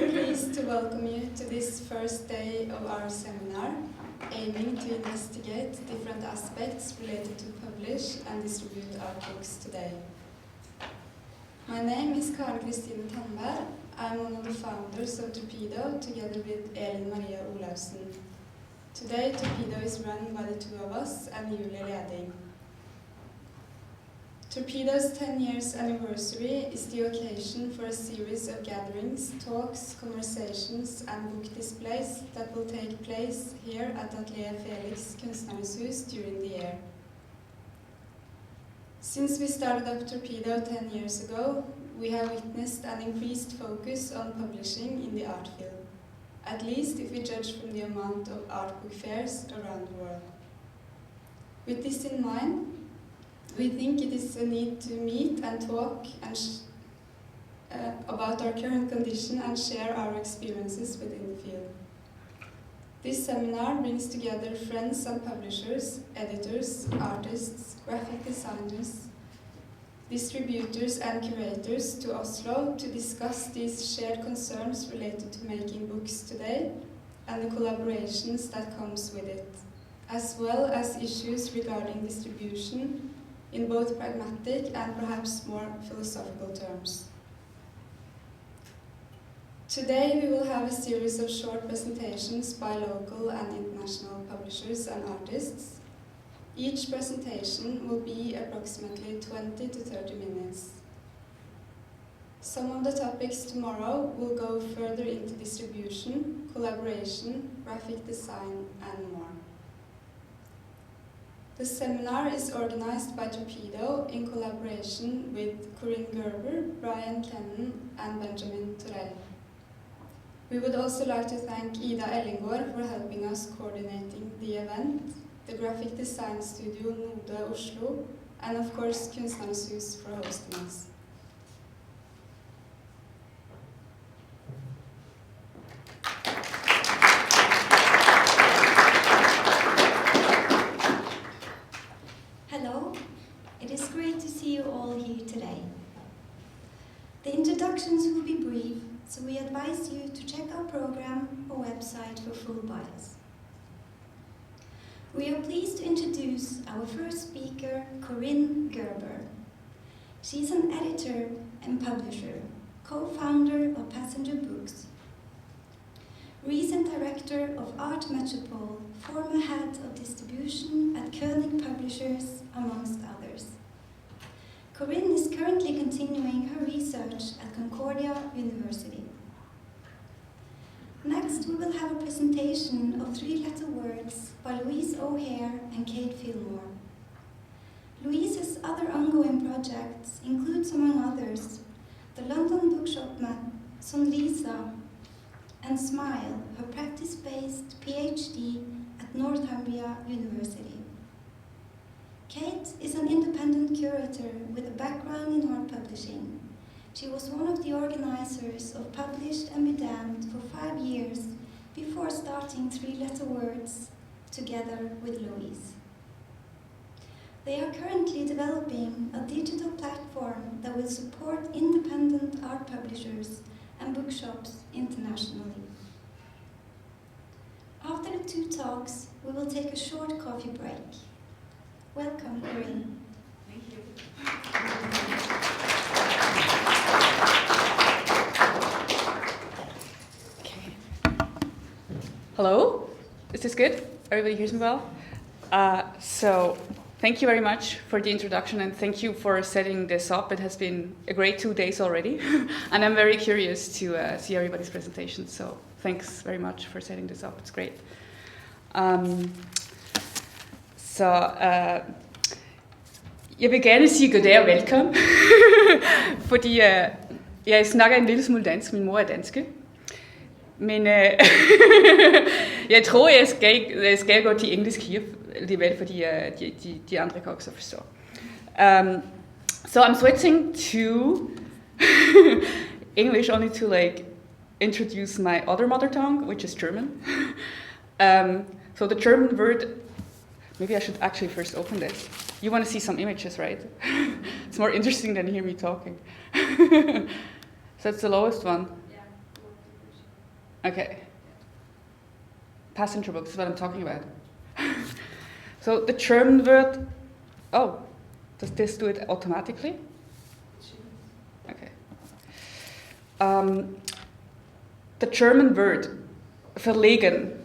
very pleased to welcome you to this first day of our seminar, aiming to investigate different aspects related to publish and distribute art books today. My name is Karen Kristine Tandberg. I'm one of the founders of Torpedo, together with Elin Maria Olausen. Today, Torpedo is run by the two of us and Julie Leding. Torpedo's 10 years anniversary is the occasion for a series of gatherings, talks, conversations and book displays that will take place here at Atelier Felix Kunstnernes Hus during the year. Since we started up Torpedo 10 years ago, we have witnessed an increased focus on publishing in the art field, at least if we judge from the amount of art book fairs around the world. With this in mind, we think it is a need to meet and talk and about our current condition and share our experiences within the field. This seminar brings together friends and publishers, editors, artists, graphic designers, distributors and curators to Oslo to discuss these shared concerns related to making books today and the collaborations that comes with it, as well as issues regarding distribution in both pragmatic and perhaps more philosophical terms. Today we will have a series of short presentations by local and international publishers and artists. Each presentation will be approximately 20 to 30 minutes. Some of the topics tomorrow will go further into distribution, collaboration, graphic design, and more. The seminar is organized by Torpedo in collaboration with Corinn Gerber, Kennon and Benjamin Thorel. We would also like to thank Ida Ellingård for helping us coordinating the event, the graphic design studio Node Oslo, and of course Kunstnernes Hus for hosting us. Hello, it is great to see you all here today. The introductions will be brief, so we advise you to check our program or website for full bios. We are pleased to introduce our first speaker, Corinn Gerber. She's an editor and publisher, co-founder of Passenger Books, recent director of Art Metropole, former head of distribution at König Publishers, amongst others. Corinn is currently continuing her research at Concordia University. Next, we will have a presentation of three-letter words by Louise Hare and Phillmore. Louise's other ongoing projects includes, among others, the London Bookshop Map, Sonlisa, and Smile, her practice-based PhD at Northumbria University. Kate is an independent curator with a background in art publishing. She was one of the organizers of Published and Be Damned for 5 years before starting Three-Letter Words together with Louise. They are currently developing a digital platform that will support independent art publishers and bookshops internationally. After the two talks, we will take a short coffee break. Welcome, Corinn. Thank you. Okay. Hello? Is this good? Everybody hears me well? So thank you very much for the introduction and thank you for setting this up. It has been a great 2 days already and I'm very curious to see everybody's presentation. So thanks very much for setting this up. It's great. Jeg vil gerne sige goddag og velkommen, fordi jeg snakker en lille smule dansk, min mor er danske, men jeg tror, jeg skal gå til engelsk her alligevel, fordi de andre kan også forstå. So I'm switching to English only to introduce my other mother tongue, which is German. So the German word, maybe I should actually first open this. You want to see some images, right? It's more interesting than hear me talking. So it's the lowest one. Okay. Passenger books is what I'm talking about. So the German word, oh, does this do it automatically? Okay. The German word, verlegen,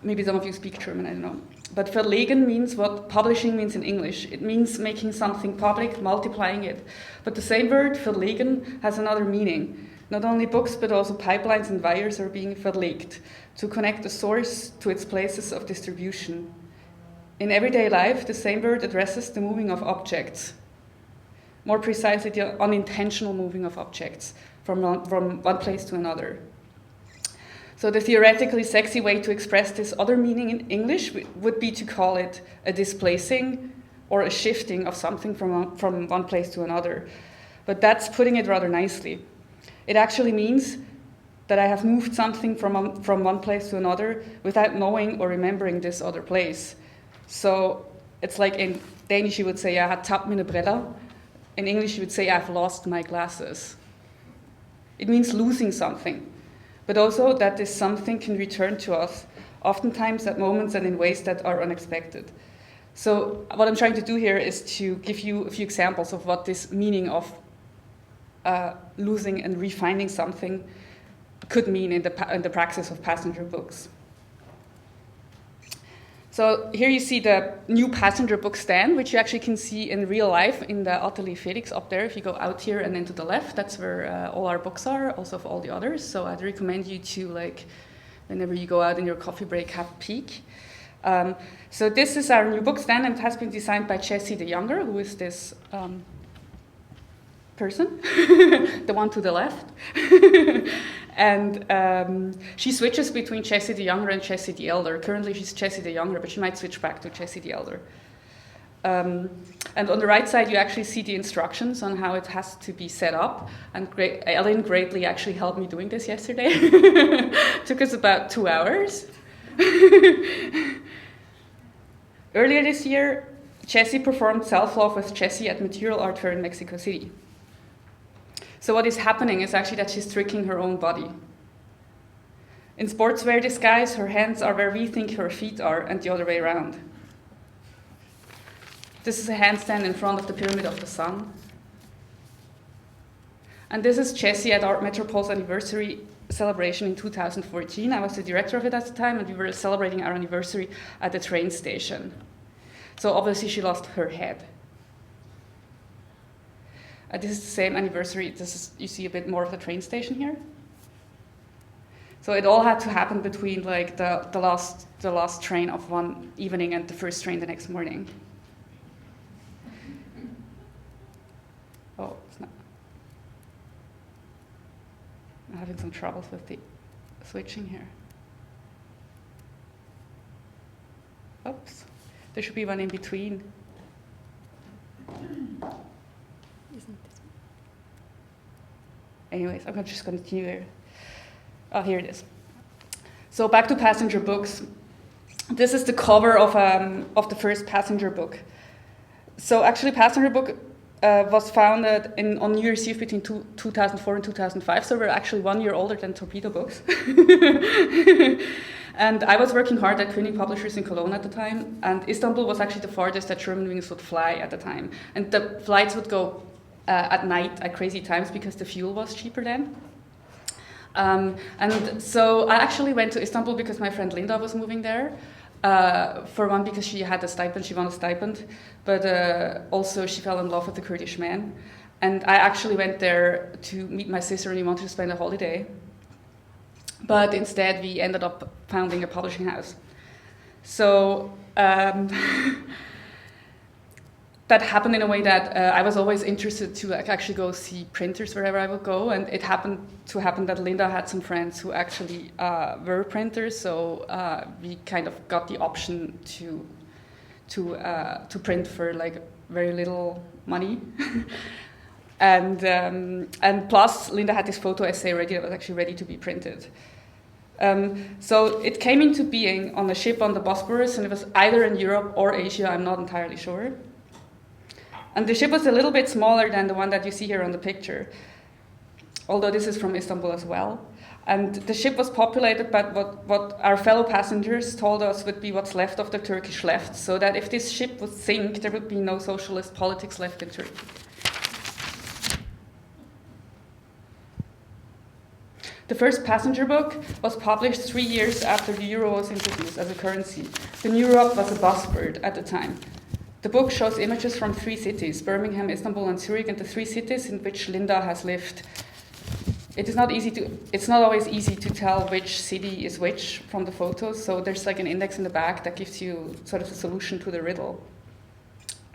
maybe some of you speak German, I don't know. But verlegen means what publishing means in English. It means making something public, multiplying it. But the same word, verlegen, has another meaning. Not only books, but also pipelines and wires are being verlegt, to connect the source to its places of distribution. In everyday life, the same word addresses the moving of objects. More precisely, the unintentional moving of objects from one place to another. So the theoretically sexy way to express this other meaning in English would be to call it a displacing or a shifting of something from one place to another. But that's putting it rather nicely. It actually means that I have moved something from one place to another without knowing or remembering this other place. So it's like in Danish you would say, jeg har tabt mine briller. In English you would say, I've lost my glasses. It means losing something, but also that this something can return to us, oftentimes at moments and in ways that are unexpected. So what I'm trying to do here is to give you a few examples of what this meaning of losing and refinding something could mean in the praxis of passenger books. So here you see the new passenger book stand, which you actually can see in real life in the Atelier Felix up there. If you go out here and then to the left, that's where all our books are, also of all the others. So I'd recommend you to, like, whenever you go out in your coffee break, have a peek. So this is our new book stand, and it has been designed by Jessie the Younger, who is this person, the one to the left. And she switches between Jessie the Younger and Jessie the Elder. Currently she's Jessie the Younger, but she might switch back to Jessie the Elder. And on the right side you actually see the instructions on how it has to be set up. And Ellen greatly actually helped me doing this yesterday. Took us about 2 hours. Earlier this year, Jessie performed Self-Love with Jessie at Material Art Fair in Mexico City. So what is happening is actually that she's tricking her own body. In sportswear disguise, her hands are where we think her feet are, and the other way around. This is a handstand in front of the Pyramid of the Sun. And this is Jessie at Art Metropole's anniversary celebration in 2014. I was the director of it at the time, and we were celebrating our anniversary at the train station. So obviously she lost her head. This is the same anniversary. You see a bit more of the train station here. So it all had to happen between like the last train of one evening and the first train the next morning. Oh, it's not. I'm having some troubles with the switching here. Oops. There should be one in between. Isn't this one? Anyways, I'm just going to continue here. Oh, here it is. So back to passenger books. This is the cover of the first passenger book. So actually, passenger book was founded on New Year's Eve between 2004 and 2005. So we're actually 1 year older than Torpedo books. And I was working hard at König Publishers in Cologne at the time. And Istanbul was actually the farthest that German wings would fly at the time. And the flights would go at night at crazy times because the fuel was cheaper then. And so I actually went to Istanbul because my friend Linda was moving there. For one, because she had a stipend, she won a stipend, but also she fell in love with a Kurdish man. And I actually went there to meet my sister and we wanted to spend a holiday. But instead we ended up founding a publishing house. So that happened in a way that I was always interested to actually go see printers wherever I would go, and it happened that Linda had some friends who actually were printers, so we kind of got the option to print for like very little money, and plus Linda had this photo essay ready that was actually ready to be printed. So it came into being on a ship on the Bosporus, and it was either in Europe or Asia, I'm not entirely sure. And the ship was a little bit smaller than the one that you see here on the picture, although this is from Istanbul as well. And the ship was populated by what our fellow passengers told us would be what's left of the Turkish left, so that if this ship would sink, there would be no socialist politics left in Turkey. The first passenger book was published 3 years after the euro was introduced as a currency. The new Europe was a buzzword at the time. The book shows images from 3 cities, Birmingham, Istanbul, and Zurich, and the 3 cities in which Linda has lived. It's not always easy to tell which city is which from the photos, so there's like an index in the back that gives you sort of a solution to the riddle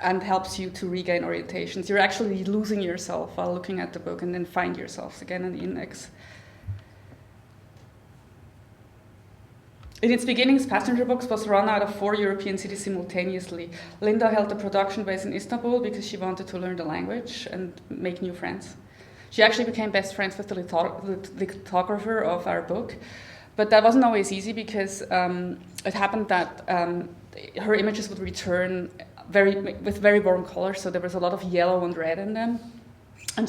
and helps you to regain orientations. You're actually losing yourself while looking at the book and then find yourselves again in the index. In its beginnings, passenger books was run out of 4 European cities simultaneously. Linda held the production base in Istanbul because she wanted to learn the language and make new friends. She actually became best friends with the lithographer of our book, but that wasn't always easy because it happened that her images would return with very warm colors, so there was a lot of yellow and red in them. And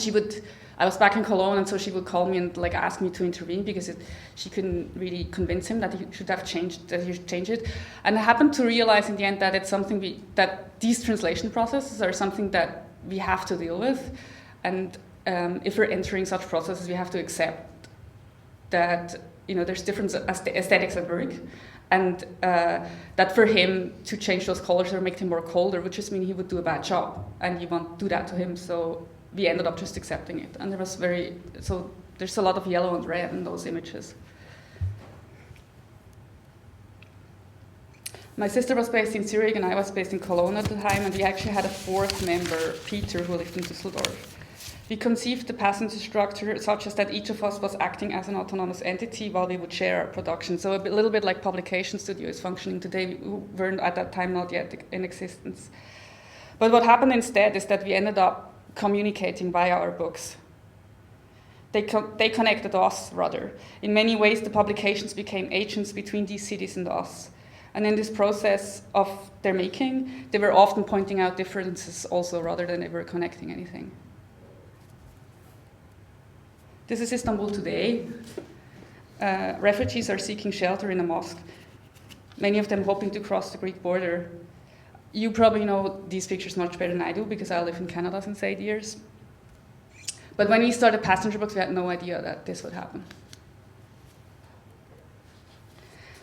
I was back in Cologne, and so she would call me and like ask me to intervene because she couldn't really convince him that he should change it. And I happened to realize in the end that it's something that these translation processes are something that we have to deal with, and if we're entering such processes, we have to accept that there's different aesthetics at work, and that for him to change those colors or make them more colder would just mean he would do a bad job, and you won't do that to him. So we ended up just accepting it, and there's a lot of yellow and red in those images. My sister was based in Zurich, and I was based in Cologne at the time, and we actually had a 4th member, Peter, who lived in Düsseldorf. We conceived the passenger structure such as that each of us was acting as an autonomous entity while we would share our production. So a little bit like publication studio is functioning today, we weren't at that time not yet in existence. But what happened instead is that we ended up communicating via our books. They connected us, rather. In many ways, the publications became agents between these cities and us. And in this process of their making, they were often pointing out differences also, rather than ever connecting anything. This is Istanbul today. Refugees are seeking shelter in a mosque, many of them hoping to cross the Greek border. You probably know these pictures much better than I do because I live in Canada since 8 years. But when we started passenger books, we had no idea that this would happen.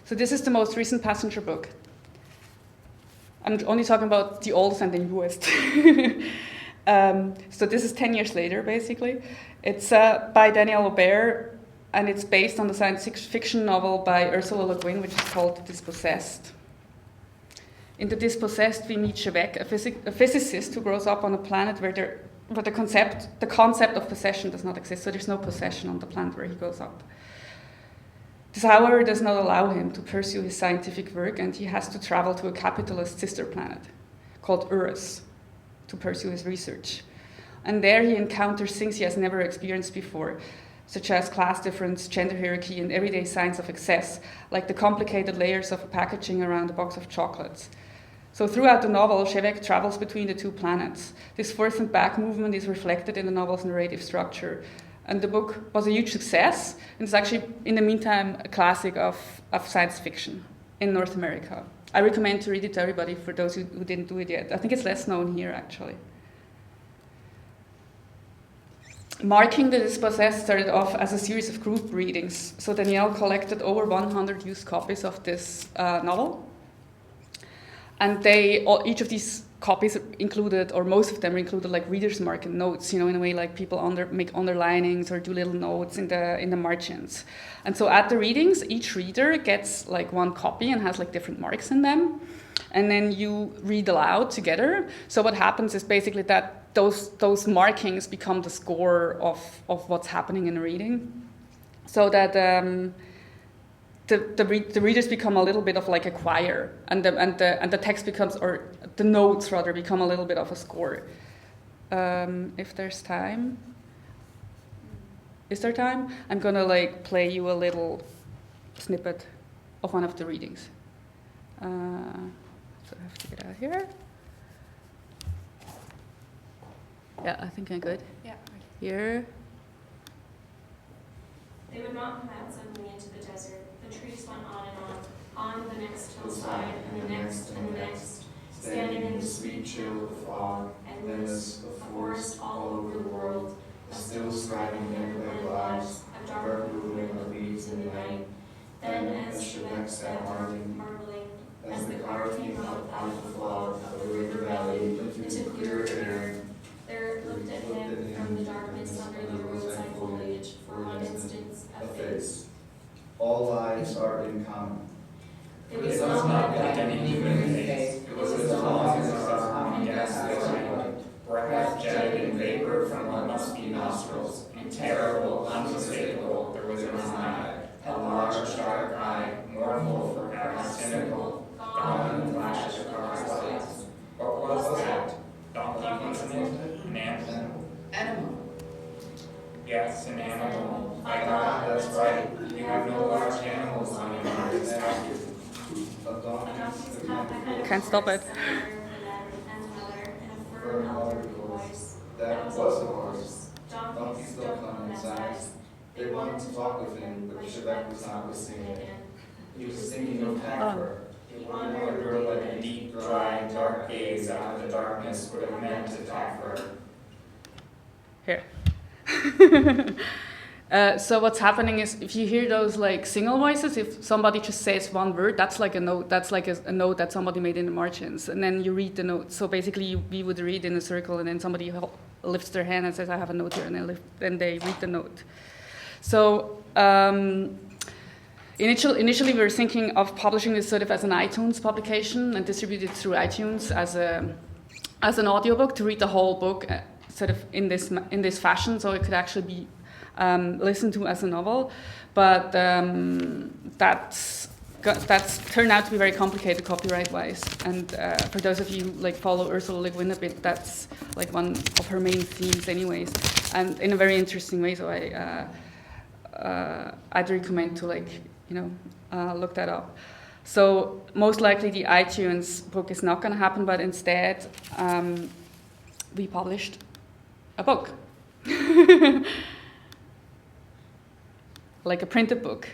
So this is the most recent passenger book. I'm only talking about the oldest and the newest. So this is 10 years later, basically. It's by Daniel Aubert, and it's based on the science fiction novel by Ursula Le Guin, which is called The Dispossessed. In The Dispossessed, we meet Shevek, a physicist who grows up on a planet where the concept of possession does not exist, so there's no possession on the planet where he grows up. This, however, does not allow him to pursue his scientific work, and he has to travel to a capitalist sister planet called Urus to pursue his research. And there he encounters things he has never experienced before, such as class difference, gender hierarchy, and everyday signs of excess, like the complicated layers of packaging around a box of chocolates. So throughout the novel, Shevek travels between the 2 planets. This forth and back movement is reflected in the novel's narrative structure. And the book was a huge success, and it's actually, in the meantime, a classic of science fiction in North America. I recommend to read it to everybody for those who didn't do it yet. I think it's less known here, actually. Marking The Dispossessed started off as a series of group readings. So Danielle collected over 100 used copies of this novel. And each of these copies included, or most of them included, like reader's mark and notes, in a way like people make underlinings or do little notes in the margins. And so at the readings, each reader gets like 1 copy and has like different marks in them. And then you read aloud together. So what happens is basically that those markings become the score of what's happening in the reading. So that the readers become a little bit of like a choir, and the text becomes, or the notes rather, become a little bit of a score. If there's time, is there time? I'm gonna like play you a little snippet of one of the readings. So I have to get out here. Yeah, I think I'm good. Yeah. Here. They would not come out suddenly into the desert. The trees went on the next hillside, and the next, and the next, standing in the sweet chill of the fog, endless, a forest all over the world, a still striving never-end lives, a dark movement of leaves in the night. Then, as Shebeck sat marveling, as the car came up out of the fog of the river valley into clearer air, there looked at him from the darkness under the roadside foliage for one instant a face. All lives are in common. It was not like any human face. It was as long as a sun and ghastly light, breath jetted in vapor from what must be nostrils, and terrible, unmistakable, there was in his eye, a large dark eye, mournful for perhaps cynical, gone in the flash of God's lights. What was that? Donkey consonant? An animal? Animal. Yes, an animal. My God, that's right. You have no large animals on your hearts, have you? Can't stop it. That was a horse. Donkeys don't come in size. They wanted to talk with him, but Shebeck was not listening again. He was thinking of Hare. He wondered what a deep, dry, dark gaze out of the darkness would have meant to Hare. Here. So what's happening is if you hear those like single voices, if somebody just says one word, that's like a note. That's like a note that somebody made in the margins, and then you read the note. So basically, we would read in a circle, and then somebody lifts their hand and says, "I have a note here," and then they read the note. So initially, we were thinking of publishing this sort of as an iTunes publication and distribute it through iTunes as an audiobook to read the whole book, sort of in this fashion, so it could actually be listened to as a novel, but that's turned out to be very complicated copyright-wise. And for those of you who like follow Ursula Le Guin a bit, that's like one of her main themes, anyways, and in a very interesting way. So I'd recommend to look that up. So most likely the iTunes book is not going to happen, but instead we published a book. Like a printed book.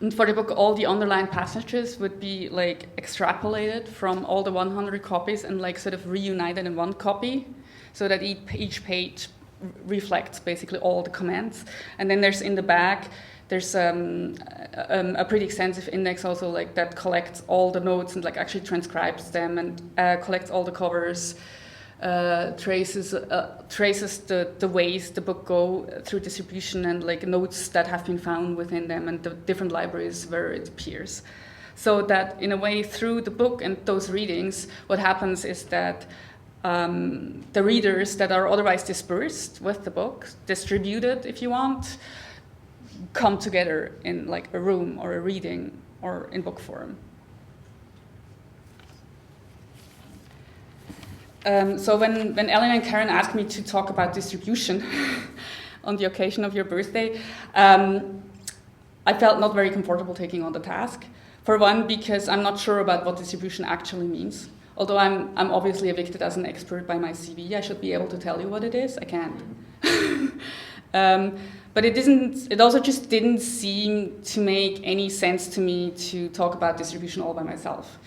And for the book, all the underlined passages would be like extrapolated from all the 100 copies and like sort of reunited in one copy, so that each page reflects basically all the comments. And then there's in the back, there's a pretty extensive index also like that collects all the notes and like actually transcribes them and collects all the covers. Traces the ways the book go through distribution and like notes that have been found within them and the different libraries where it appears. So that in a way through the book and those readings, what happens is that the readers that are otherwise dispersed with the book, distributed if you want, come together in like a room or a reading or in book form. So when Ellen and Karen asked me to talk about distribution on the occasion of your birthday, I felt not very comfortable taking on the task. For one, because I'm not sure about what distribution actually means. Although I'm obviously evicted as an expert by my CV, I should be able to tell you what it is. I can't. But it also just didn't seem to make any sense to me to talk about distribution all by myself.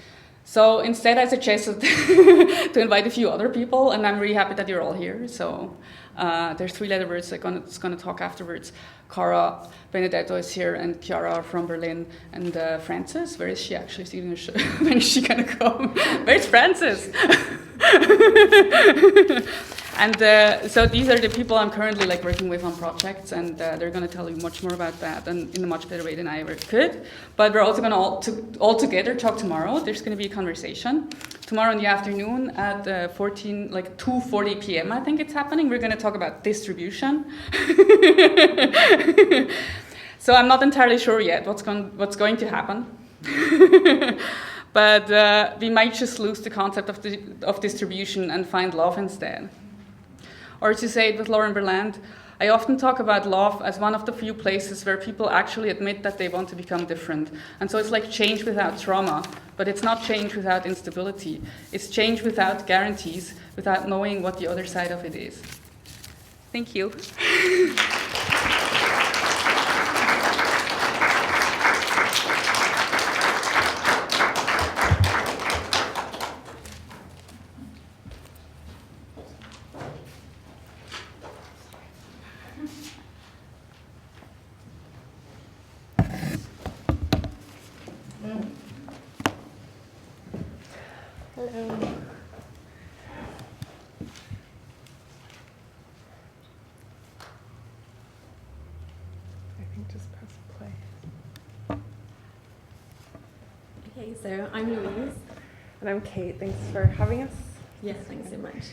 So instead, I suggested to invite a few other people, and I'm really happy that you're all here. So there's 3 letter words that's going to talk afterwards. Cara Benedetto is here, and Chiara from Berlin, and Frances. Where is she actually? When is she going to come? Where's Frances? And so these are the people I'm currently like working with on projects, and they're going to tell you much more about that and in a much better way than I ever could. But we're also going to all together talk tomorrow. There's going to be a conversation tomorrow in the afternoon at 2:40 p.m. I think it's happening. We're going to talk about distribution. So I'm not entirely sure yet what's going to happen. But we might just lose the concept of distribution and find love instead. Or to say it with Lauren Berland, I often talk about love as one of the few places where people actually admit that they want to become different. And so it's like change without trauma, But it's not change without instability. It's change without guarantees, without knowing what the other side of it is. Thank you. Hello. I think just press play. Okay, so I'm Louise. And I'm Kate. Thanks for having us. Yes, thanks so much.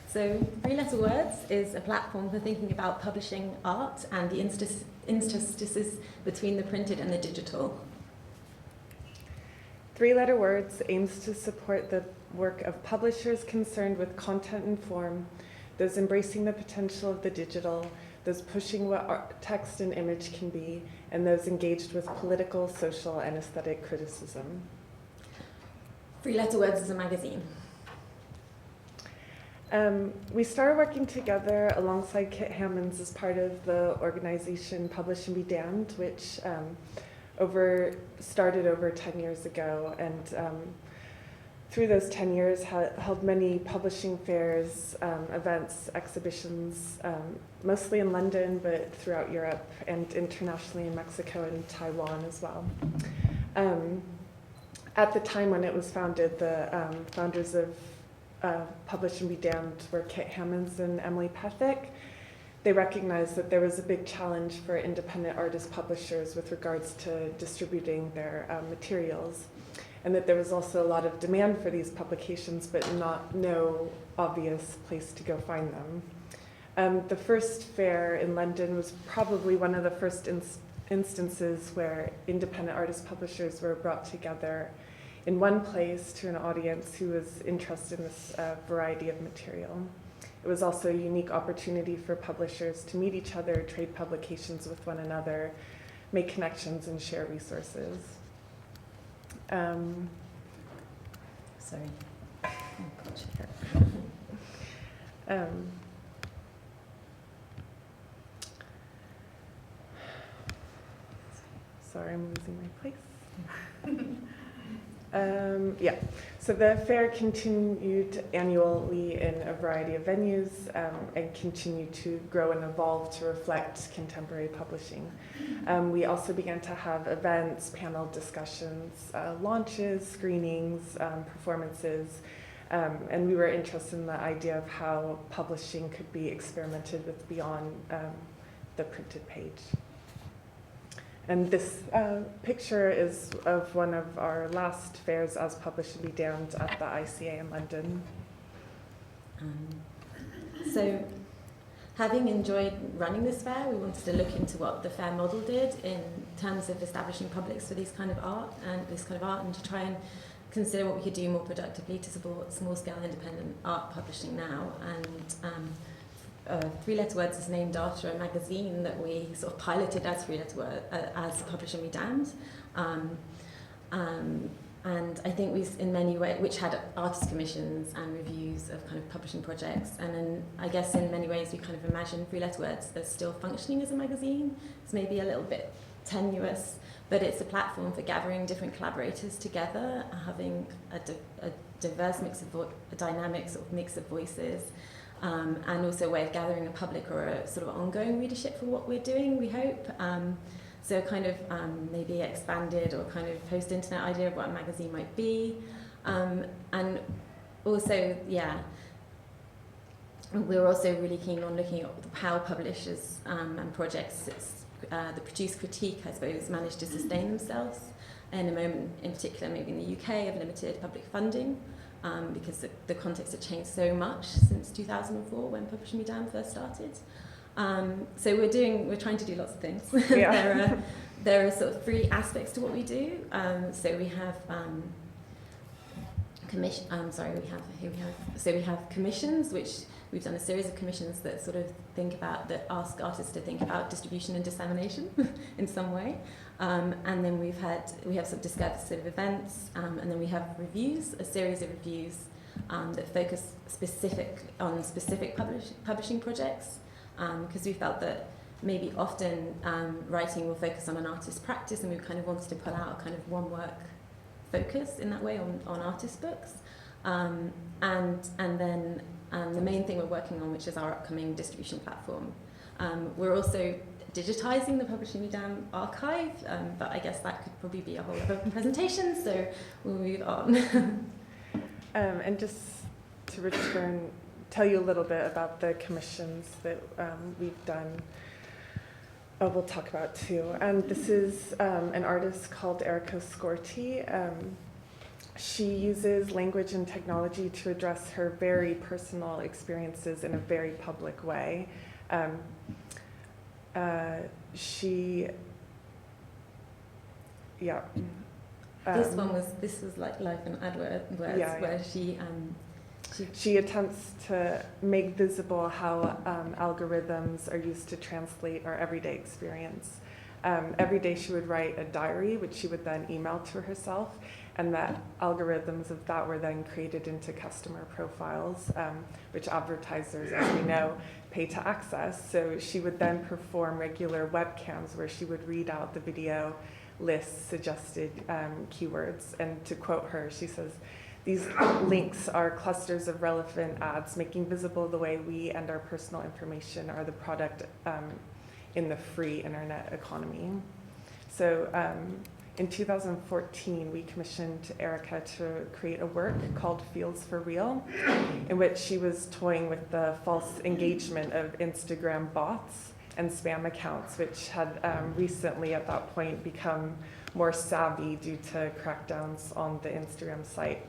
So, 3 Letter Words is a platform for thinking about publishing art and the interstices between the printed and the digital. 3 Letter Words aims to support the work of publishers concerned with content and form, those embracing the potential of the digital, those pushing what art, text and image can be, and those engaged with political, social, and aesthetic criticism. 3 Letter Words is a magazine. We started working together alongside Kit Hammonds as part of the organization Publish and Be Damned, which started over 10 years ago, and through those 10 years held many publishing fairs, events, exhibitions, mostly in London, but throughout Europe and internationally in Mexico and Taiwan as well. At the time when it was founded, the founders of Publish and Be Damned were Kit Hammonds and Emily Pethick. They recognized that there was a big challenge for independent artist publishers with regards to distributing their materials, and that there was also a lot of demand for these publications, but no obvious place to go find them. The first fair in London was probably one of the first instances where independent artist publishers were brought together in one place to an audience who was interested in this variety of material. It was also a unique opportunity for publishers to meet each other, trade publications with one another, make connections, and share resources. Sorry. Sorry, I'm losing my place. So the fair continued annually in a variety of venues and continued to grow and evolve to reflect contemporary publishing. We also began to have events, panel discussions, launches, screenings, performances, and we were interested in the idea of how publishing could be experimented with beyond the printed page. And this picture is of one of our last fairs as Publish and Be Damned at the ICA in London. So, having enjoyed running this fair, we wanted to look into what the fair model did in terms of establishing publics for this kind of art, and to try and consider what we could do more productively to support small-scale independent art publishing now. And 3 Letter Words is named after a magazine that we sort of piloted as 3 Letter Words, as Publish and Be Damned. And I think we, in many ways, which had artist commissions and reviews of kind of publishing projects. And I guess in many ways we kind of imagine 3 Letter Words as still functioning as a magazine. It's maybe a little bit tenuous, but it's a platform for gathering different collaborators together, having a diverse mix of a dynamic sort of mix of voices. And also a way of gathering a public or a sort of ongoing readership for what we're doing, we hope. So kind of maybe expanded or kind of post-internet idea of what a magazine might be. And also, we're also really keen on looking at how publishers and projects that produce critique, I suppose, manage to sustain themselves in a moment, in particular, maybe in the UK, of limited public funding. Because the context had changed so much since 2004 when Publish and Be Damned first started. So we're trying to do lots of things. Yeah. There are sort of 3 aspects to what we do. So we have we have commissions, which we've done a series of commissions that sort of that ask artists to think about distribution and dissemination in some way. And then we have sort of discursive events, and then we have reviews, a series of reviews that focus on specific publishing projects, because we felt that maybe often writing will focus on an artist's practice, and we kind of wanted to pull out a kind of one work focus in that way on artist books. And then the main thing we're working on, which is our upcoming distribution platform. We're also digitizing the Publishing Museum archive, but I guess that could probably be a whole other presentation, so we'll move on. And just to return, tell you a little bit about the commissions that we've done. We'll talk about too. And this is an artist called Erica Scorti. She uses language and technology to address her very personal experiences in a very public way. This was like Life in AdWords, where she attempts to make visible how algorithms are used to translate our everyday experience. Every day she would write a diary, which she would then email to herself, and that algorithms of that were then created into customer profiles, which advertisers, as we know, pay to access. So she would then perform regular webcams where she would read out the video lists, suggested keywords, and to quote her, she says, "These links are clusters of relevant ads making visible the way we and our personal information are the product in the free internet economy." So in 2014, we commissioned Erica to create a work called Feels for Real, in which she was toying with the false engagement of Instagram bots and spam accounts, which had recently at that point become more savvy due to crackdowns on the Instagram site.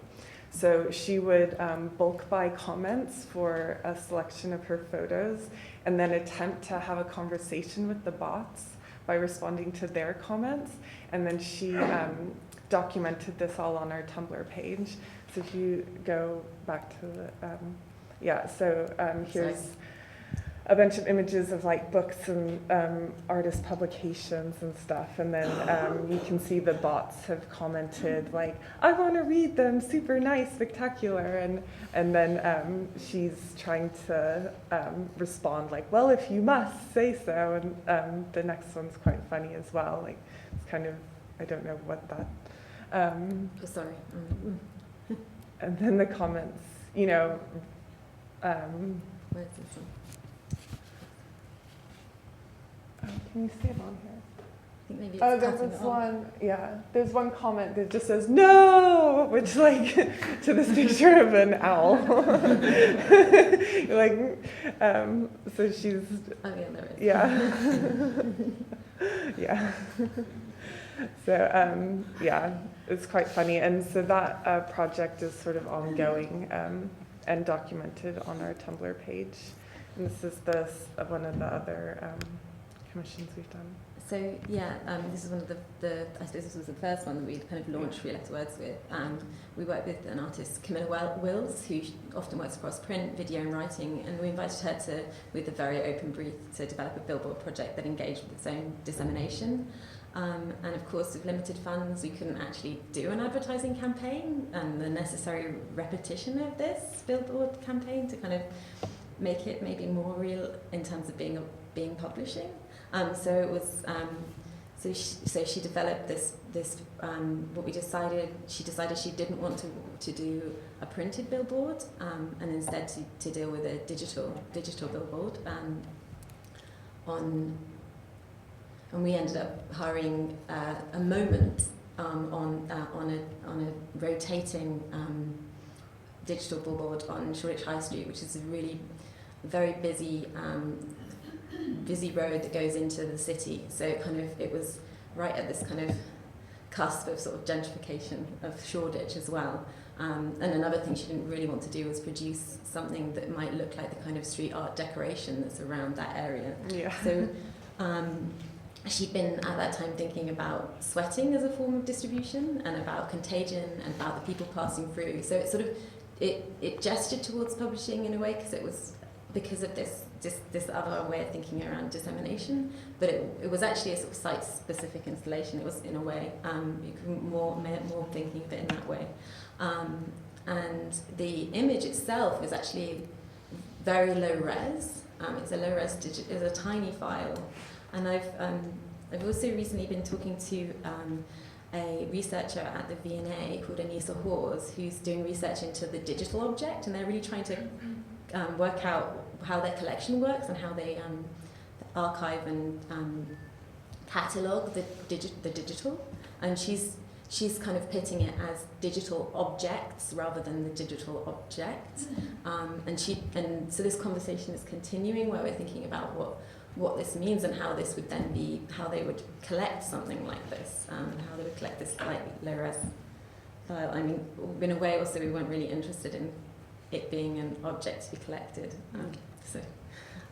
So she would bulk buy comments for a selection of her photos and then attempt to have a conversation with the bots by responding to their comments. And then she documented this all on our Tumblr page. So if you go back to the, here's a bunch of images of like books and artist publications and stuff, and then you can see the bots have commented like, "I want to read them, super nice, spectacular," and then she's trying to respond like, "Well, if you must, say so," and the next one's quite funny as well. Like, it's kind of, I don't know what that. Sorry. And then the comments, you know. Where's this one? Can you see it on here? I think maybe it's there cutting was it off. There's one comment that just says "no," which like to this picture of an owl. You're like, so she's. Oh yeah, there it is. Yeah. Yeah. So it's quite funny, and so that project is sort of ongoing and documented on our Tumblr page, and this is one of the other commissions we've done. So this is one of the I suppose this was the first one that we kind of launched Three Letter Words with. We worked with an artist, Camilla Wills, who often works across print, video and writing, and we invited her with a very open brief, to develop a billboard project that engaged with its own dissemination. And of course, with limited funds, we couldn't actually do an advertising campaign, and the necessary repetition of this billboard campaign to kind of make it maybe more real in terms of being publishing. So it was. So she developed this. What we decided. She decided she didn't want to do a printed billboard, and instead to deal with a digital billboard. And we ended up hiring a moment on a rotating digital billboard on Shoreditch High Street, which is a really very busy road that goes into the city. So it was right at this kind of cusp of sort of gentrification of Shoreditch as well. And another thing she didn't really want to do was produce something that might look like the kind of street art decoration that's around that area. Yeah. So she'd been at that time thinking about sweating as a form of distribution and about contagion and about the people passing through. So it sort of it gestured towards publishing in a way, because it was because of this other way of thinking around dissemination, but it was actually a sort of site-specific installation. It was, in a way, you can more thinking of it in that way. And the image itself is actually very low res. It's a low res digit. It's a tiny file, and I've also recently been talking to a researcher at the V&A called Anissa Hawes, who's doing research into the digital object, and they're really trying to work out how their collection works and how they archive and catalogue the digital. And she's kind of pitching it as digital objects rather than the digital object. And so this conversation is continuing, where we're thinking about what this means and how this would then be, how they would collect something like this, how they would collect this slightly low-res file. I mean, in a way also we weren't really interested in it being an object to be collected.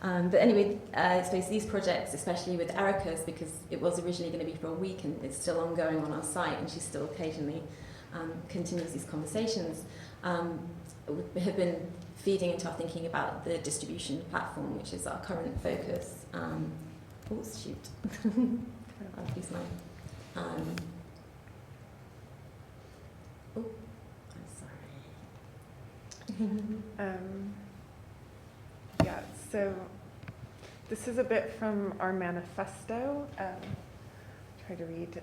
But anyway, I suppose these projects, especially with Erica's, because it was originally going to be for a week and it's still ongoing on our site, and she still occasionally continues these conversations, have been feeding into our thinking about the distribution platform, which is our current focus. I'll lose mine. I'm sorry. Yeah, so this is a bit from our manifesto. Try to read.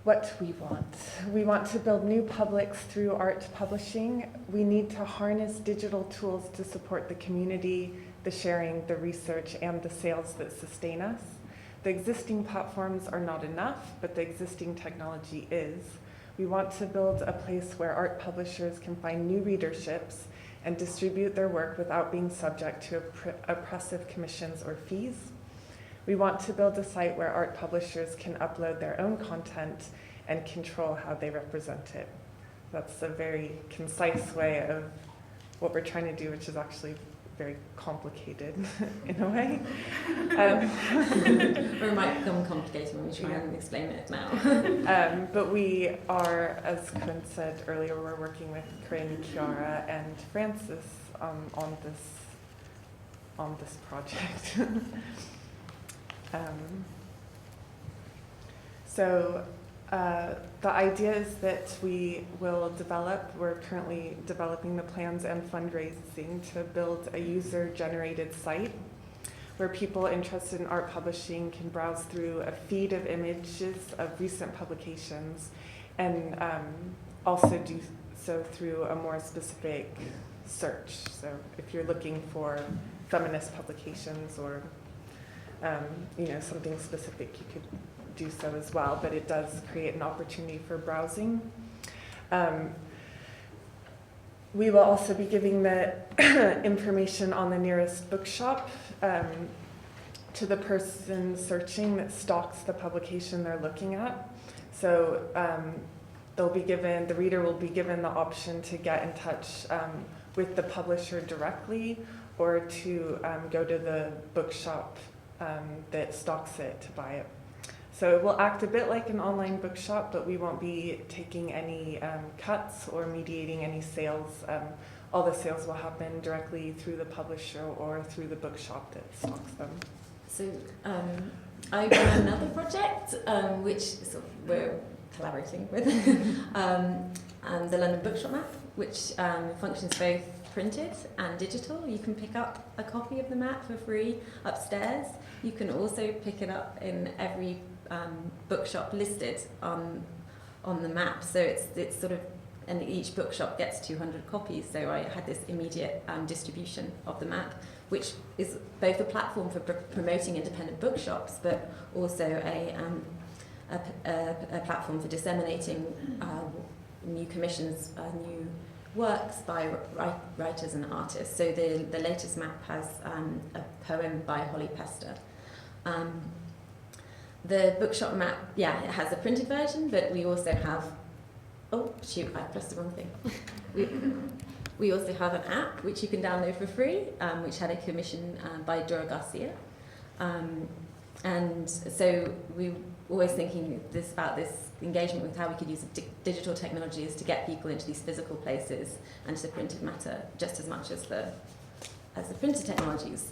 What we want. We want to build new publics through art publishing. We need to harness digital tools to support the community, the sharing, the research, and the sales that sustain us. The existing platforms are not enough, but the existing technology is. We want to build a place where art publishers can find new readerships and distribute their work without being subject to oppressive commissions or fees. We want to build a site where art publishers can upload their own content and control how they represent it. That's a very concise way of what we're trying to do, which is actually very complicated in a way. Or it might become complicated when we try and explain it now. But we are, as Corinn said earlier, we're working with Corinn, Chiara, and Francis on this project. So the idea is that we're currently developing the plans and fundraising to build a user-generated site where people interested in art publishing can browse through a feed of images of recent publications, and also do so through a more specific search. So if you're looking for feminist publications or something specific, you could do so as well, but it does create an opportunity for browsing. We will also be giving the information on the nearest bookshop to the person searching that stocks the publication they're looking at. So the reader will be given the option to get in touch with the publisher directly, or to go to the bookshop that stocks it to buy it. So it will act a bit like an online bookshop, but we won't be taking any cuts or mediating any sales. All the sales will happen directly through the publisher or through the bookshop that stocks them. So I run another project, which we're collaborating with, the London Bookshop Map, which functions both printed and digital. You can pick up a copy of the map for free upstairs. You can also pick it up in every bookshop listed on the map. So it's sort of, and each bookshop gets 200 copies. So I had this immediate distribution of the map, which is both a platform for promoting independent bookshops, but also a platform for disseminating new commissions, new works by writers and artists. So the latest map has a poem by Holly Pester. The bookshop map, it has a printed version, but we also have, oh shoot, I pressed the wrong thing. We also have an app which you can download for free, which had a commission by Dora Garcia. And so always thinking about this engagement with how we could use digital technologies to get people into these physical places and to printed matter just as much as the printed technologies.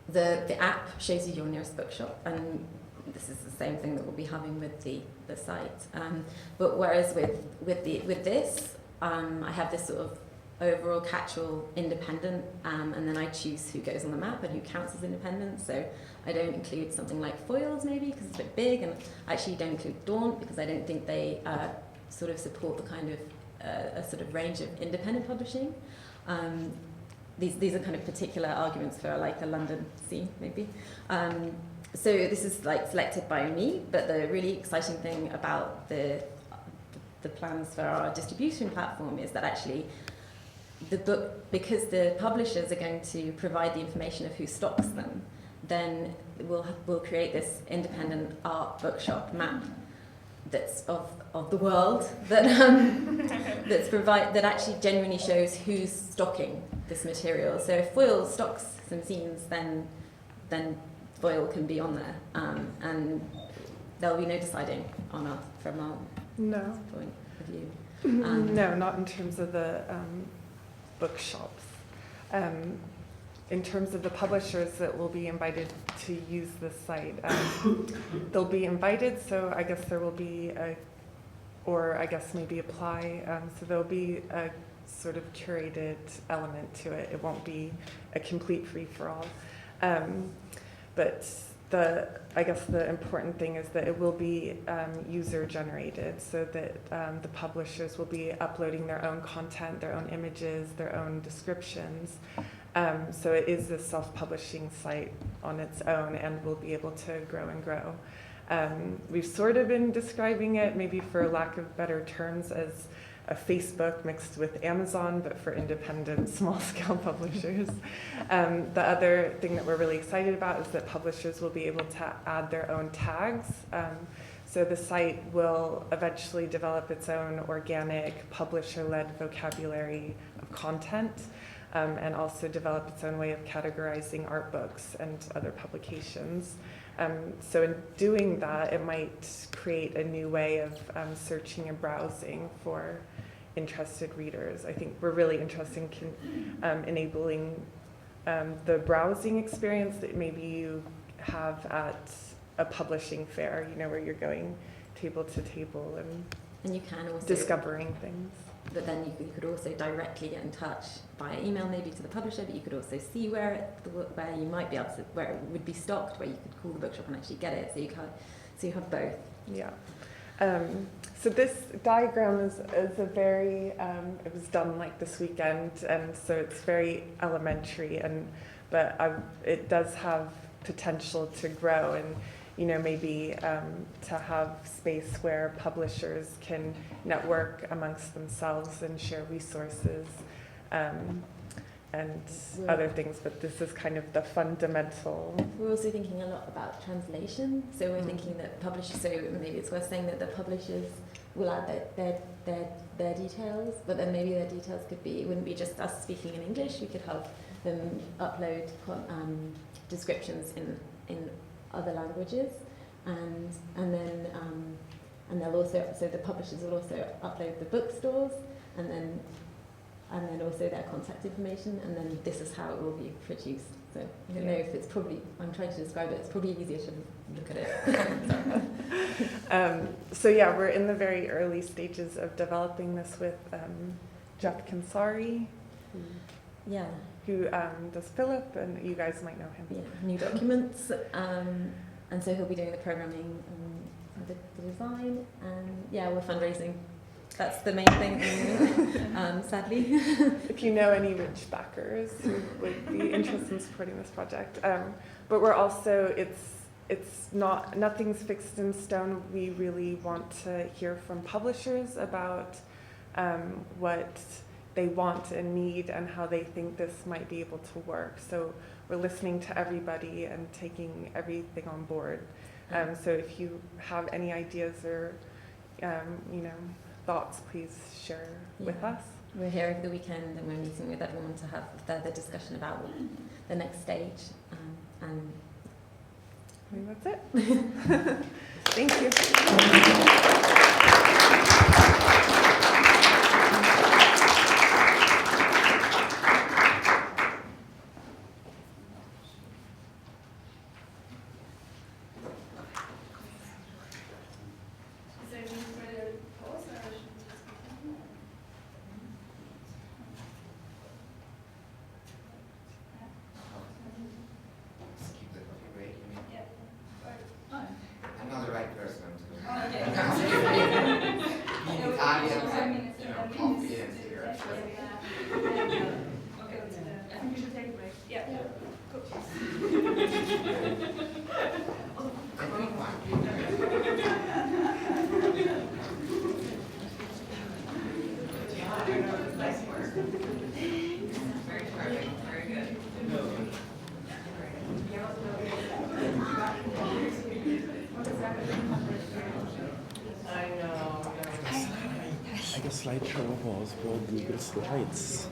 The app shows you your nearest bookshop, and this is the same thing that we'll be having with the site. But whereas with this, I have this sort of overall catch-all independent, and then I choose who goes on the map and who counts as independent. So I don't include something like foils maybe because it's a bit big, and I actually don't include Daunt because I don't think they sort of support the kind of a sort of range of independent publishing. These are kind of particular arguments for like a London scene maybe. So this is like selected by me, but the really exciting thing about the plans for our distribution platform is that actually the book, because the publishers are going to provide the information of who stocks them, then we'll create this independent art bookshop map that's of the world that that actually genuinely shows who's stocking this material. So if Foil stocks some zines, then Foil can be on there, and there'll be no deciding from our point of view. No, not in terms of the bookshops. In terms of the publishers that will be invited to use this site, they'll be invited, so I guess there will be maybe apply, so there'll be a sort of curated element to it. It won't be a complete free-for-all. But the important thing is that it will be user-generated, so that the publishers will be uploading their own content, their own images, their own descriptions. So it is a self-publishing site on its own and will be able to grow and grow. We've sort of been describing it, maybe for lack of better terms, as a Facebook mixed with Amazon, but for independent, small-scale publishers. The other thing that we're really excited about is that publishers will be able to add their own tags. So the site will eventually develop its own organic, publisher-led vocabulary of content, and also develop its own way of categorizing art books and other publications. So in doing that, it might create a new way of searching and browsing for interested readers. I think we're really interested in enabling the browsing experience that maybe you have at a publishing fair, where you're going table to table and you can also discovering things. But then you could also directly get in touch via email, maybe to the publisher. But you could also see where you might be able to, where it would be stocked, where you could call the bookshop and actually get it. So you have both. Yeah. So this diagram is a very it was done like this weekend, and so it's very elementary, but it does have potential to grow, and maybe to have space where publishers can network amongst themselves and share resources and other things, but this is kind of the fundamental. We're also thinking a lot about translation, so we're thinking that publishers, so maybe it's worth saying that the publishers will add their details, but then maybe their details it wouldn't be just us speaking in English, we could have them upload descriptions in other languages, and then they'll also, so the publishers will also upload the bookstores, and then also their contact information, and then this is how it will be produced. So I don't know if it's probably, I'm trying to describe it, it's probably easier to look at it. So yeah, we're in the very early stages of developing this with Jeff Kansari, who does Philip, and you guys might know him. Yeah, New Documents, and so he'll be doing the programming and the design, and we're fundraising. That's the main thing, sadly. If you know any rich backers who would be interested in supporting this project. But we're also, nothing's fixed in stone. We really want to hear from publishers about what they want and need and how they think this might be able to work. So we're listening to everybody and taking everything on board. So if you have any ideas or, thoughts, please share with us. We're here over the weekend and we're meeting with everyone to have further discussion about the next stage. And I think that's it. Thank you. I'm not the right person to be Italian and coffee and cigarettes. Okay, let's do that. I think we should take a break. Yeah. Nice work. Very good. I guess slideshow was for Google Slides.